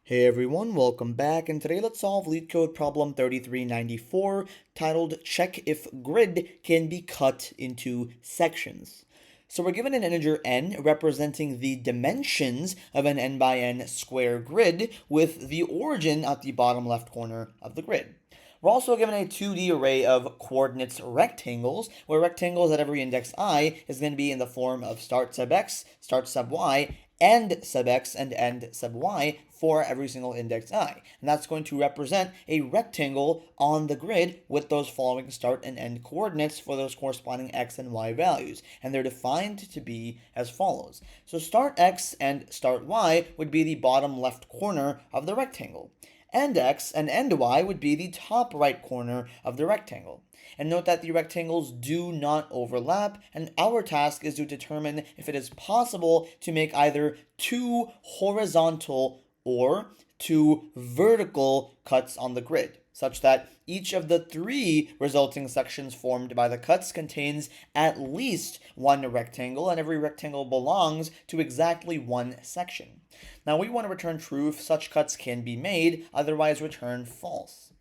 Hey everyone, welcome back, and today let's solve Leetcode problem 3394 titled Check if Grid Can Be Cut into Sections. So we're given an integer n representing the dimensions of an n by n square grid with the origin at the bottom left corner of the grid. We're also given a 2D array of coordinates rectangles, where rectangles at every index I is going to be in the form of start sub x, start sub y, end sub x, and end sub y for every single index I. And that's going to represent a rectangle on the grid with those following start and end coordinates for those corresponding x and y values. And they're defined to be as follows. So start x and start y would be the bottom left corner of the rectangle. End x and end y would be the top right corner of the rectangle. And note that the rectangles do not overlap, and our task is to determine if it is possible to make either two horizontal or two vertical cuts on the grid, such that each of the three resulting sections formed by the cuts contains at least one rectangle, and every rectangle belongs to exactly one section. Now we want to return true if such cuts can be made, otherwise return false.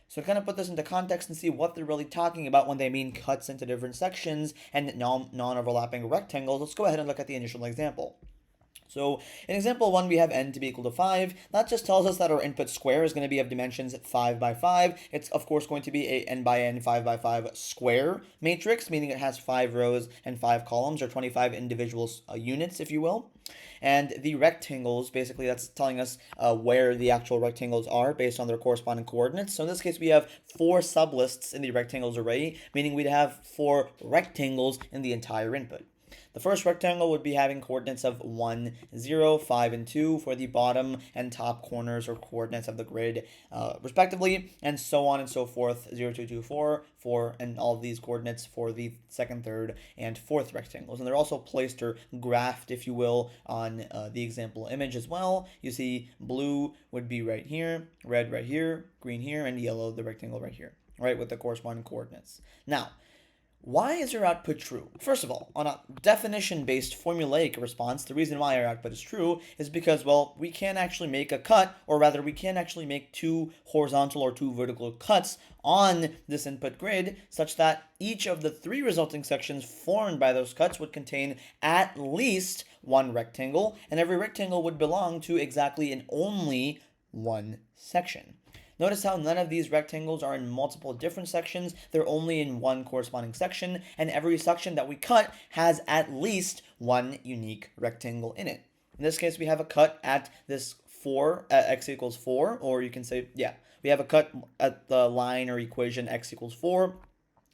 So to kind of put this into context and see what they're really talking about when they mean cuts into different sections and non-overlapping rectangles, let's go ahead and look at the initial example. So in example 1, we have n to be equal to 5. That just tells us that our input square is going to be of dimensions 5 by 5. It's of course going to be a n by n 5 by 5 square matrix, meaning it has 5 rows and 5 columns, or 25 individual units, if you will. And the rectangles, basically that's telling us where the actual rectangles are based on their corresponding coordinates. So in this case, we have 4 sublists in the rectangles array, meaning we'd have 4 rectangles in the entire input. The first rectangle would be having coordinates of 1, 0, 5, and 2 for the bottom and top corners or coordinates of the grid, respectively, and so on and so forth, 0, 2, 2, 4, 4, and all of these coordinates for the second, third, and fourth rectangles. And they're also placed or graphed, if you will, on the example image as well. You see blue would be right here, red right here, green here, and yellow, the rectangle right here, right, with the corresponding coordinates. Now, why is our output true? First of all, on a definition-based formulaic response, the reason why our output is true is because, well, we can actually make a cut, or rather we can actually make two horizontal or two vertical cuts on this input grid, such that each of the three resulting sections formed by those cuts would contain at least one rectangle, and every rectangle would belong to exactly and only one section. Notice how none of these rectangles are in multiple different sections. They're only in one corresponding section, and every section that we cut has at least one unique rectangle in it. In this case, we have a cut at this 4 at x equals 4, or you can say, yeah, we have a cut at the line or equation x equals 4.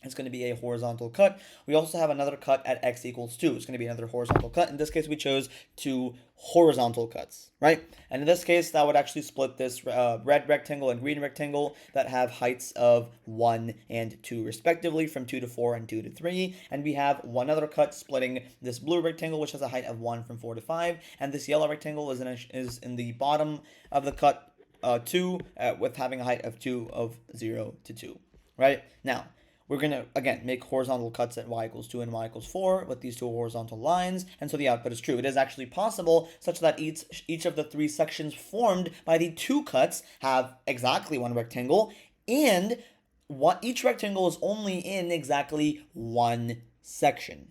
It's going to be a horizontal cut. We also have another cut at x equals 2. It's going to be another horizontal cut. In this case, we chose two horizontal cuts, right? And in this case, that would actually split this red rectangle and green rectangle that have heights of 1 and 2 respectively, from 2 to 4 and 2 to 3. And we have one other cut splitting this blue rectangle, which has a height of 1 from 4 to 5. And this yellow rectangle is in the bottom of the cut 2 with having a height of 2 of 0 to 2, right? Now, we're going to, again, make horizontal cuts at y equals 2 and y equals 4 with these two horizontal lines, and so the output is true. It is actually possible such that each of the three sections formed by the two cuts have exactly one rectangle, and each rectangle is only in exactly one section.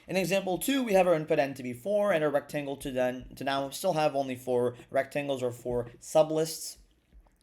In example 2, we have our input n to be 4 and our rectangle to now still have only 4 rectangles or 4 sublists,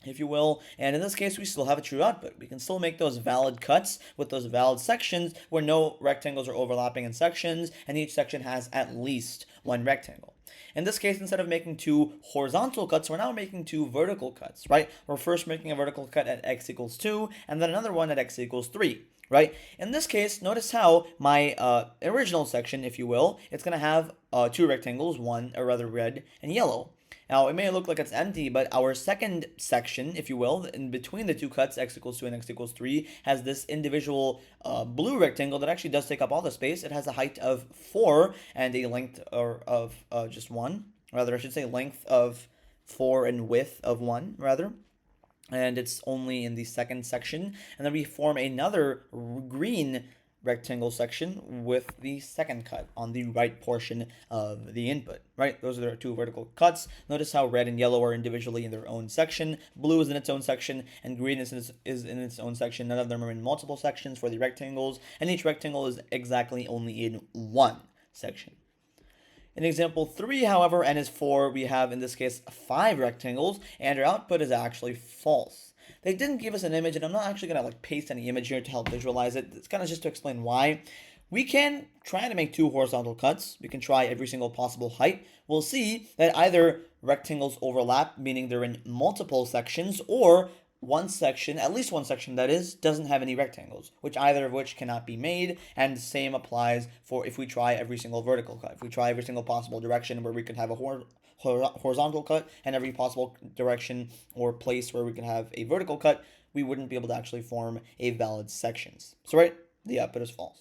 if you will, and in this case we still have a true output. We can still make those valid cuts with those valid sections where no rectangles are overlapping in sections, and each section has at least one rectangle. In this case, instead of making two horizontal cuts, we're now making two vertical cuts, right? We're first making a vertical cut at x equals 2, and then another one at x equals 3. Right? In this case, notice how my original section, if you will, it's going to have two rectangles, one, or rather red and yellow. Now, it may look like it's empty, but our second section, if you will, in between the two cuts, x equals 2 and x equals 3, has this individual blue rectangle that actually does take up all the space. It has a height of 4 and a length of just 1. Rather, I should say length of 4 and width of 1, rather. And it's only in the second section. And then we form another green rectangle section with the second cut on the right portion of the input, right? Those are their two vertical cuts. Notice how red and yellow are individually in their own section, blue is in its own section, and green is in its own section. None of them are in multiple sections for the rectangles, and each rectangle is exactly only in one section. In example 3, however, n is 4, we have, in this case, 5 rectangles, and our output is actually false. They didn't give us an image, and I'm not actually going to paste any image here to help visualize it. It's kind of just to explain why. We can try to make 2 horizontal cuts. We can try every single possible height. We'll see that either rectangles overlap, meaning they're in multiple sections, or one section, at least one section that is, doesn't have any rectangles, either of which cannot be made, and the same applies for if we try every single vertical cut. If we try every single possible direction where we could have a horizontal cut and every possible direction or place where we can have a vertical cut, we wouldn't be able to actually form a valid sections. So right, the output is false.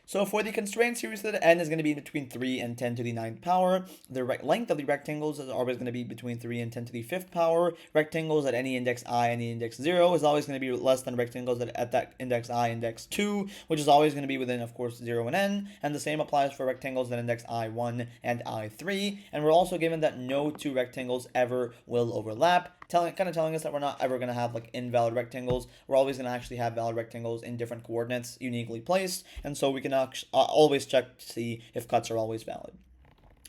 So for the constraint series, that n is going to be between 3 and 10 to the 9th power. The length of the rectangles is always going to be between 3 and 10 to the 5th power. Rectangles at any index I and the index 0 is always going to be less than rectangles at that index I, index 2, which is always going to be within, of course, 0 and n. And the same applies for rectangles at index I1 and I3. And we're also given that no two rectangles ever will overlap, kind of telling us that we're not ever going to have invalid rectangles. We're always going to actually have valid rectangles in different coordinates uniquely placed, and so we can always check to see if cuts are always valid.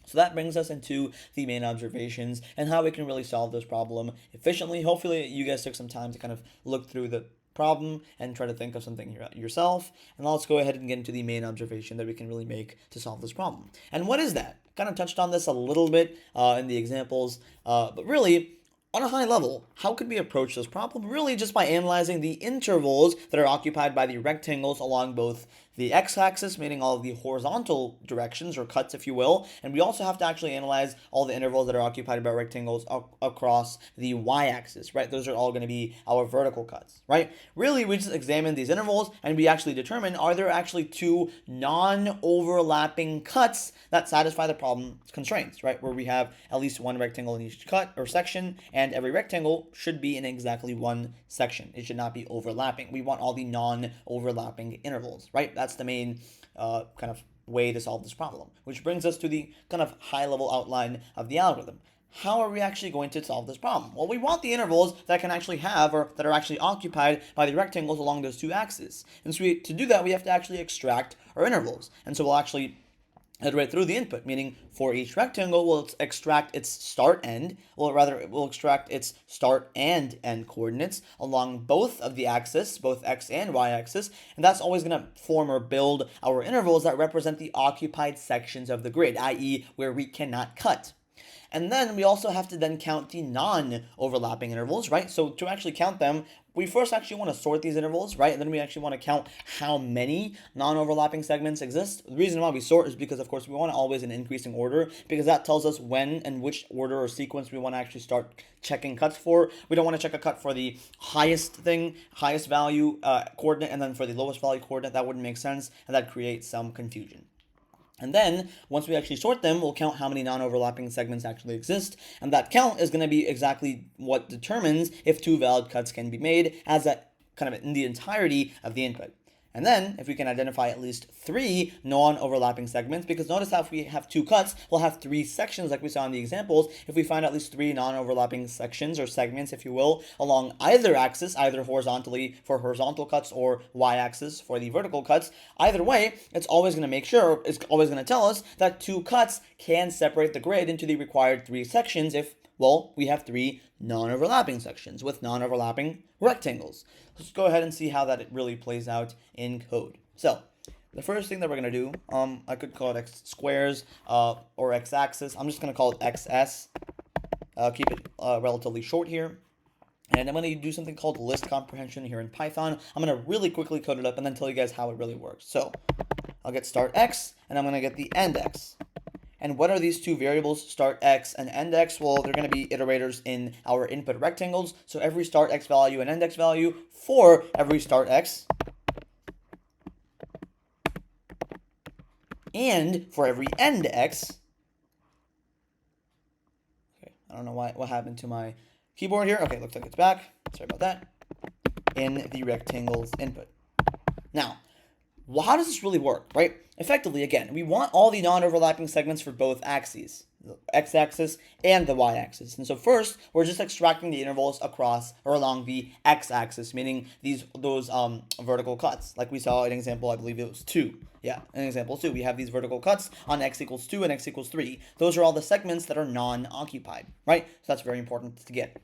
So that brings us into the main observations and how we can really solve this problem efficiently. Hopefully you guys took some time to kind of look through the problem and try to think of something yourself. And let's go ahead and get into the main observation that we can really make to solve this problem. And what is that? Kind of touched on this a little bit in the examples, but really, on a high level, how could we approach this problem? Really just by analyzing the intervals that are occupied by the rectangles along both the x-axis, meaning all of the horizontal directions or cuts, if you will, and we also have to actually analyze all the intervals that are occupied by rectangles across the y-axis, right? Those are all going to be our vertical cuts, right? Really, we just examine these intervals and we actually determine, are there actually two non-overlapping cuts that satisfy the problem constraints, right? Where we have at least one rectangle in each cut or section, and every rectangle should be in exactly one section. It should not be overlapping. We want all the non-overlapping intervals, right? That's the main kind of way to solve this problem, which brings us to the kind of high-level outline of the algorithm. How are we actually going to solve this problem? Well, we want the intervals that can actually have, or that are actually occupied by the rectangles along those two axes. And so to do that, we have to actually extract our intervals. And so we'll actually iterate through the input, meaning for each rectangle, we'll extract its start end, we'll extract its start and end coordinates along both of the axes, both x and y axis, and that's always going to form or build our intervals that represent the occupied sections of the grid, i.e. where we cannot cut. And then we also have to then count the non-overlapping intervals, right? So to actually count them, we first actually want to sort these intervals, right? And then we actually want to count how many non-overlapping segments exist. The reason why we sort is because, of course, we want to always in increasing order, because that tells us when and which order or sequence we want to actually start checking cuts for. We don't want to check a cut for the highest value coordinate, and then for the lowest value coordinate. That wouldn't make sense, and that creates some confusion. And then, once we actually sort them, we'll count how many non-overlapping segments actually exist, and that count is going to be exactly what determines if two valid cuts can be made as that kind of in the entirety of the input. And then, if we can identify at least 3 non-overlapping segments, because notice how if we have 2 cuts, we'll have 3 sections like we saw in the examples. If we find at least 3 non-overlapping sections or segments, if you will, along either axis, either horizontally for horizontal cuts or y-axis for the vertical cuts, either way, it's always going to tell us that 2 cuts can separate the grid into the required 3 sections if, well, we have 3 non-overlapping sections with non-overlapping rectangles. Let's go ahead and see how that really plays out in code. So, the first thing that we're going to do, I could call it x squares or x-axis. I'm just going to call it xs. Keep it relatively short here. And I'm going to do something called list comprehension here in Python. I'm going to really quickly code it up and then tell you guys how it really works. So, I'll get start x, and I'm going to get the end x. And what are these two variables, start x and end x? Well, they're going to be iterators in our input rectangles. So every start x value and end x value for every start x, and for every end x. Okay, I don't know what happened to my keyboard here. Okay, looks like it's back. Sorry about that. In the rectangle's input. Now, Well, how does this really work, right? Effectively, again, we want all the non-overlapping segments for both axes, the x-axis and the y-axis. And so first, we're just extracting the intervals across or along the x-axis, meaning those vertical cuts, like we saw in example, I believe it was 2. Yeah, in example 2, we have these vertical cuts on x equals 2 and x equals 3. Those are all the segments that are non-occupied, right? So that's very important to get.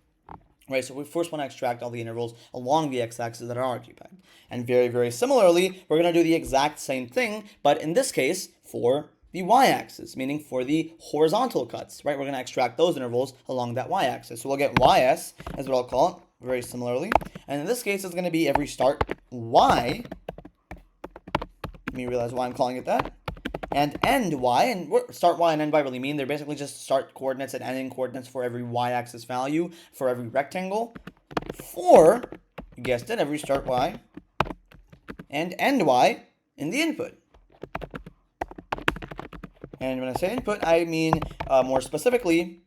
Right, so we first want to extract all the intervals along the x-axis that are occupied. And very, very similarly, we're going to do the exact same thing, but in this case, for the y-axis, meaning for the horizontal cuts, right? We're going to extract those intervals along that y-axis. So we'll get ys, as what I'll call it, very similarly. And in this case, it's going to be every start y. Let me realize why I'm calling it that. And end y, and what start y and end y really mean? They're basically just start coordinates and ending coordinates for every y-axis value for every rectangle. For, you guessed it, every start y and end y in the input. And when I say input, I mean more specifically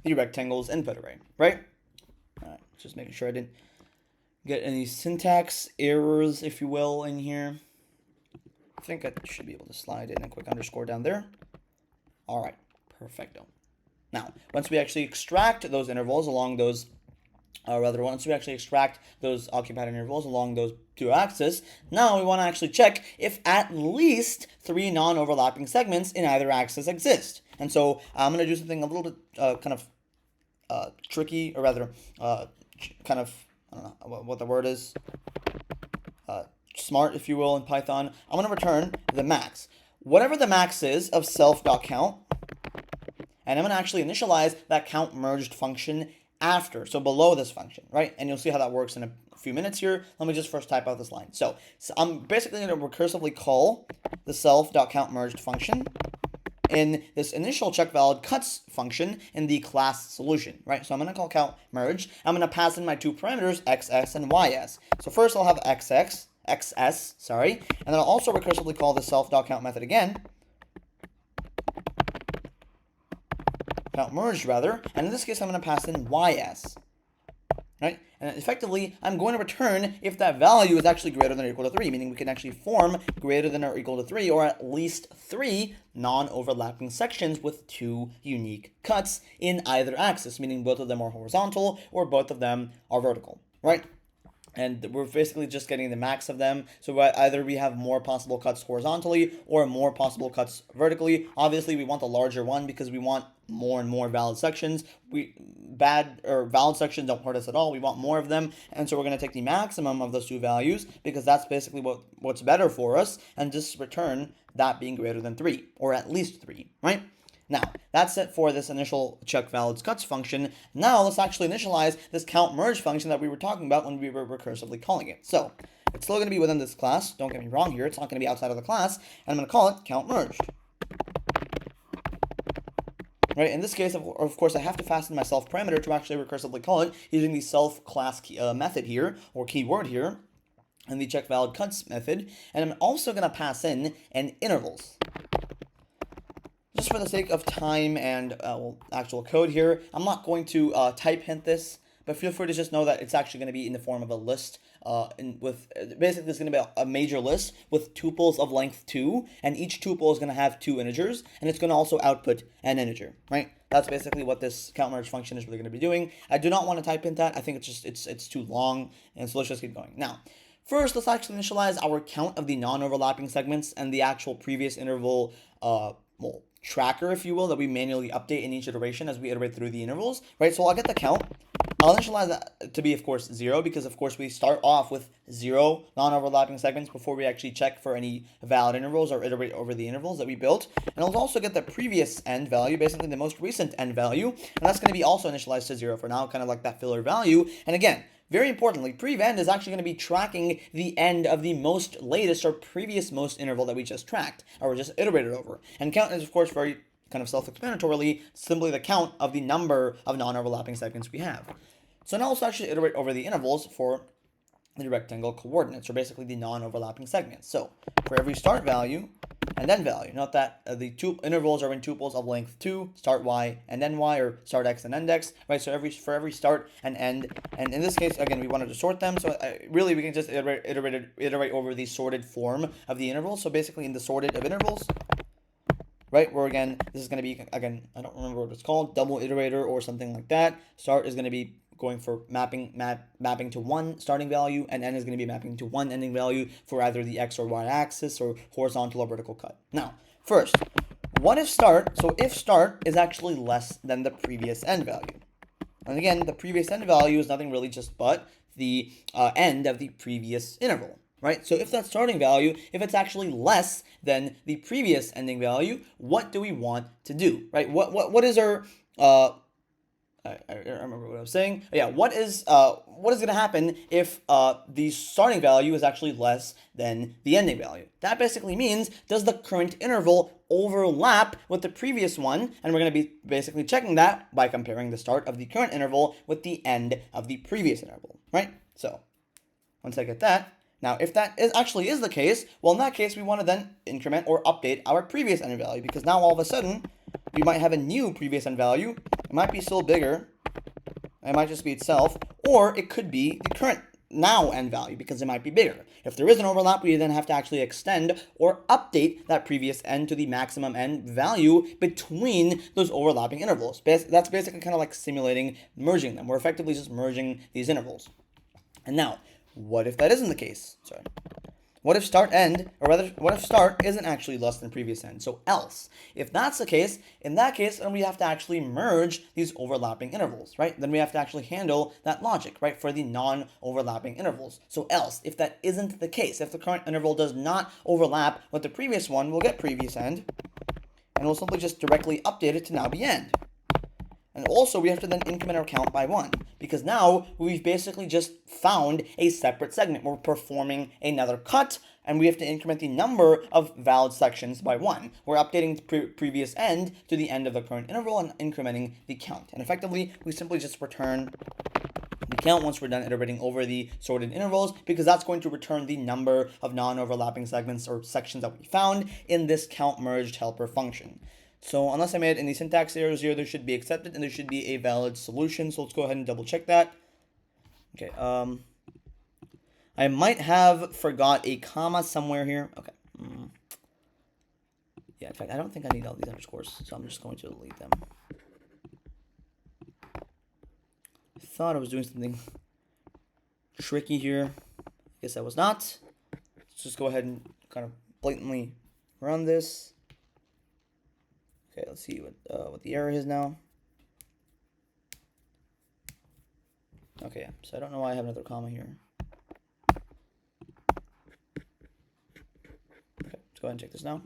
the rectangle's input array, right? Just making sure I didn't get any syntax errors, if you will, in here. I think I should be able to slide in a quick underscore down there. All right, perfecto. Now, once we actually extract those intervals along those, once we actually extract those occupied intervals along those two axes, now we want to actually check if at least 3 non-overlapping segments in either axis exist. And so I'm going to do something a little bit kind of tricky, or rather, kind of, I don't know what the word is. Smart, if you will, in Python. I'm going to return the max. Whatever the max is of self.count, and I'm going to actually initialize that count merged function after, so below this function, right? And you'll see how that works in a few minutes here. Let me just first type out this line. So I'm basically going to recursively call the self.count merged function in this initial check valid cuts function in the class solution, right? So I'm going to call count merge. I'm going to pass in my two parameters, xs and ys. So first I'll have xs, and then I'll also recursively call the self.count method again, count merged rather, and in this case I'm going to pass in ys, right? And effectively I'm going to return if that value is actually greater than or equal to 3, meaning we can actually form greater than or equal to 3, or at least 3 non-overlapping sections with 2 unique cuts in either axis, meaning both of them are horizontal or both of them are vertical, right? And we're basically just getting the max of them. So either we have more possible cuts horizontally or more possible cuts vertically. Obviously, we want the larger one because we want more and more valid sections. Valid sections don't hurt us at all. We want more of them. And so we're going to take the maximum of those two values because that's basically what's better for us, and just return that being greater than 3, or at least 3, right? Now, that's it for this initial check valids cuts function. Now, let's actually initialize this count merge function that we were talking about when we were recursively calling it. So, it's still going to be within this class. Don't get me wrong here. It's not going to be outside of the class. And I'm going to call it count merged. Right, in this case, of course, I have to fasten my self parameter to actually recursively call it using the self class method here, or keyword here, and the check valid cuts method. And I'm also going to pass in an intervals. Just for the sake of time and actual code here, I'm not going to type hint this, but feel free to just know that it's actually going to be in the form of a list. Basically, it's going to be a major list with tuples of length 2, and each tuple is going to have 2 integers, and it's going to also output an integer, right? That's basically what this count merge function is really going to be doing. I do not want to type hint that. I think it's too long, and so let's just keep going. Now, first, let's actually initialize our count of the non-overlapping segments and the actual previous interval, tracker, if you will, that we manually update in each iteration as we iterate through the intervals, right? So I'll get the count. I'll initialize that to be, of course, 0, because, of course, we start off with 0 non-overlapping segments before we actually check for any valid intervals or iterate over the intervals that we built. And I'll also get the previous end value, basically the most recent end value, and that's going to be also initialized to 0 for now, kind of like that filler value. And again, very importantly, prev-end is actually going to be tracking the end of the most latest or previous most interval that we just tracked, or just iterated over. And count is, of course, very kind of self-explanatorily simply the count of the number of non-overlapping segments we have. So now let's actually iterate over the intervals for the rectangle coordinates, or basically the non-overlapping segments. So for every start value and end value, note that the two intervals are in tuples of length 2, start y and end y, or start x and end x, right? So for every start and end, and in this case, again, we wanted to sort them, so really we can just iterate over the sorted form of the intervals. So basically in the sorted of intervals, right, where again, this is going to be, again, I don't remember what it's called, double iterator or something like that. Start is going to be going for mapping to one starting value, and n is going to be mapping to one ending value for either the x or y axis, or horizontal or vertical cut. Now, first, what if start? So if start is actually less than the previous end value. And again, the previous end value is nothing really just but the end of the previous interval, right? So if that starting value, if it's actually less than the previous ending value, what do we want to do, right? What is our I remember what I was saying. Yeah, what is going to happen if the starting value is actually less than the ending value? That basically means, does the current interval overlap with the previous one? And we're going to be basically checking that by comparing the start of the current interval with the end of the previous interval, right? So once I get that, now if that actually is the case, well, in that case, we want to then increment or update our previous end value, because now all of a sudden we might have a new previous end value. It might be still bigger. It might just be itself, or it could be the current now end value, because it might be bigger. If there is an overlap, we then have to actually extend or update that previous end to the maximum end value between those overlapping intervals. That's basically kind of like simulating merging them. We're effectively just merging these intervals. And now, what if that isn't the case? Sorry. What if start end, or rather, what if start isn't actually less than previous end? So else. If that's the case, in that case, then we have to actually merge these overlapping intervals, right? Then we have to actually handle that logic, right, for the non-overlapping intervals. So else, if that isn't the case, if the current interval does not overlap with the previous one, we'll get previous end, and we'll simply just directly update it to now be end. And also, we have to then increment our count by 1, because now we've basically just found a separate segment. We're performing another cut, and we have to increment the number of valid sections by 1. We're updating the previous end to the end of the current interval and incrementing the count. And effectively, we simply just return the count once we're done iterating over the sorted intervals, because that's going to return the number of non-overlapping segments or sections that we found in this count merged helper function. So unless I made any syntax errors here, there should be accepted and there should be a valid solution. So let's go ahead and double check that. Okay. I might have forgot a comma somewhere here. Okay. Yeah, in fact, I don't think I need all these underscores, so I'm just going to delete them. I thought I was doing something tricky here. I guess I was not. Let's just go ahead and kind of blatantly run this. Okay, let's see what the error is now. Okay, so I don't know why I have another comma here. Okay, let's go ahead and check this now.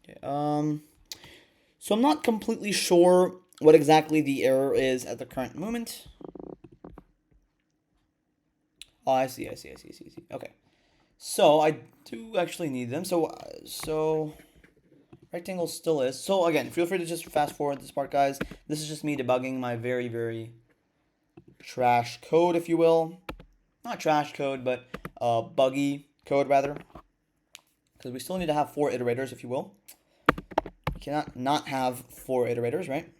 Okay, so I'm not completely sure what exactly the error is at the current moment. Oh, I see. Okay. So I do actually need them. So rectangle still is. So again, feel free to just fast forward this part, guys. This is just me debugging my very, very trash code, if you will. Not trash code, but buggy code, rather. Because we still need to have 4 iterators, if you will. We cannot not have 4 iterators, right?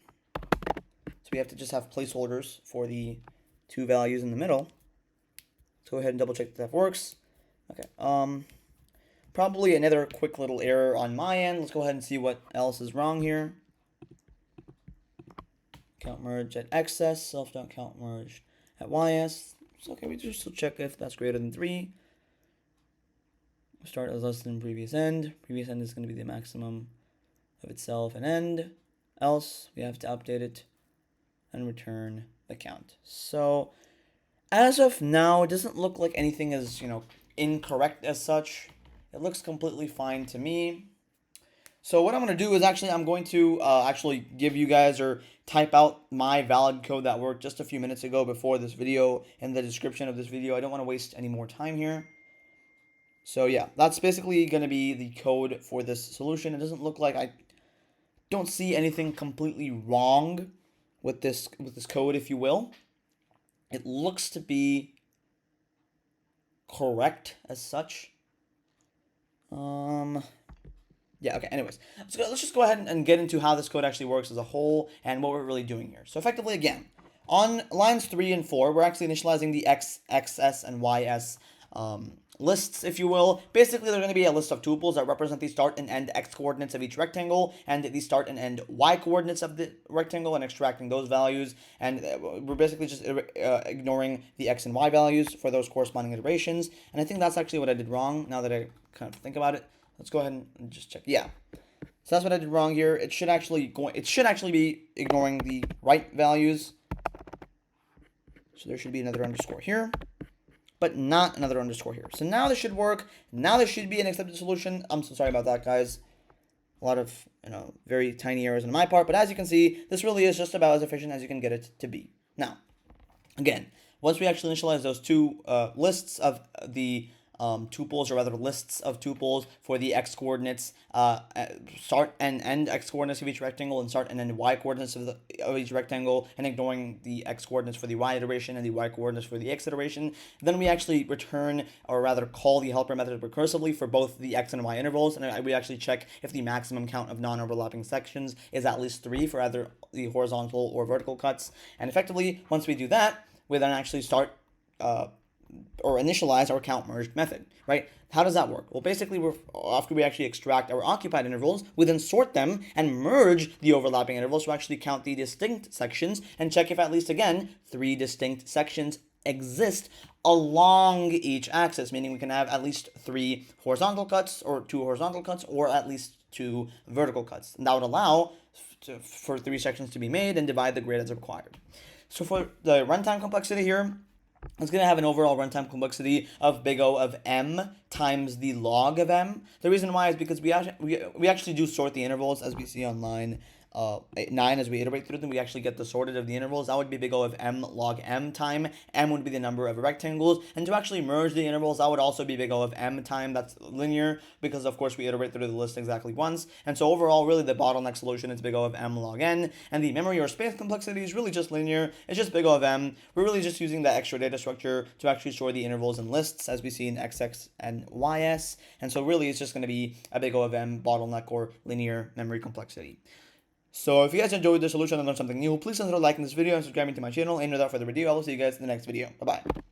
So we have to just have placeholders for the 2 values in the middle. Let's go ahead and double check that works. Okay, probably another quick little error on my end. Let's go ahead and see what else is wrong here. Count merge at xs, self.count merge at ys. So, okay, we just will check if that's greater than 3. Start as less than previous end. Previous end is going to be the maximum of itself and end. Else, we have to update it and return the count. So, as of now, it doesn't look like anything is, incorrect as such. It looks completely fine to me. So what I'm going to do is I'm going to actually give you guys or type out my valid code that worked just a few minutes ago before this video in the description of this video. I don't want to waste any more time here. So yeah, that's basically going to be the code for this solution. It doesn't look like I don't see anything completely wrong with this code, if you will. It looks to be correct as such. Yeah, okay, anyways. Let's just go ahead and get into how this code actually works as a whole and what we're really doing here. So effectively, again, on lines 3 and 4, we're actually initializing the x, xs, and ys lists, if you will. Basically, they're going to be a list of tuples that represent the start and end x coordinates of each rectangle and the start and end y coordinates of the rectangle and extracting those values. And we're basically just ignoring the x and y values for those corresponding iterations. And I think that's actually what I did wrong now that I kind of think about it. Let's go ahead and just check. Yeah. So that's what I did wrong here. It should actually be ignoring the right values. So there should be another underscore here, but not another underscore here. So now this should work. Now this should be an accepted solution. I'm so sorry about that, guys. A lot of, very tiny errors on my part, but as you can see, this really is just about as efficient as you can get it to be. Now, again, once we actually initialize those two lists of the tuples, or rather lists of tuples for the x coordinates, start and end x coordinates of each rectangle, and start and end y coordinates of each rectangle, and ignoring the x coordinates for the y iteration and the y coordinates for the x iteration. Then we actually return, or rather call the helper method recursively for both the x and y intervals, and we actually check if the maximum count of non-overlapping sections is at least 3 for either the horizontal or vertical cuts. And effectively, once we do that, we then actually start or initialize our count merged method, right? How does that work? Well, basically, after we actually extract our occupied intervals, we then sort them and merge the overlapping intervals to actually count the distinct sections and check if at least, again, 3 distinct sections exist along each axis, meaning we can have at least 3 horizontal cuts, or 2 horizontal cuts, or at least 2 vertical cuts. And that would allow for 3 sections to be made and divide the grid as required. So for the runtime complexity here, it's going to have an overall runtime complexity of big O of m times the log of m. The reason why is because we actually do sort the intervals, as we see on line 9 as we iterate through them. We actually get the sorted of the intervals. That would be big O of m log m time. M would be the number of rectangles. And to actually merge the intervals, that would also be big O of m time. That's linear because, of course, we iterate through the list exactly once. And so overall, really, the bottleneck solution is big O of m log n. And the memory or space complexity is really just linear. It's just big O of m. We're really just using that extra data structure to actually store the intervals in lists, as we see in xx and ys. And so really, it's just going to be a big O of m bottleneck or linear memory complexity. So if you guys enjoyed the solution and learned something new, please consider liking this video and subscribing to my channel. And without further ado, I will see you guys in the next video. Bye-bye.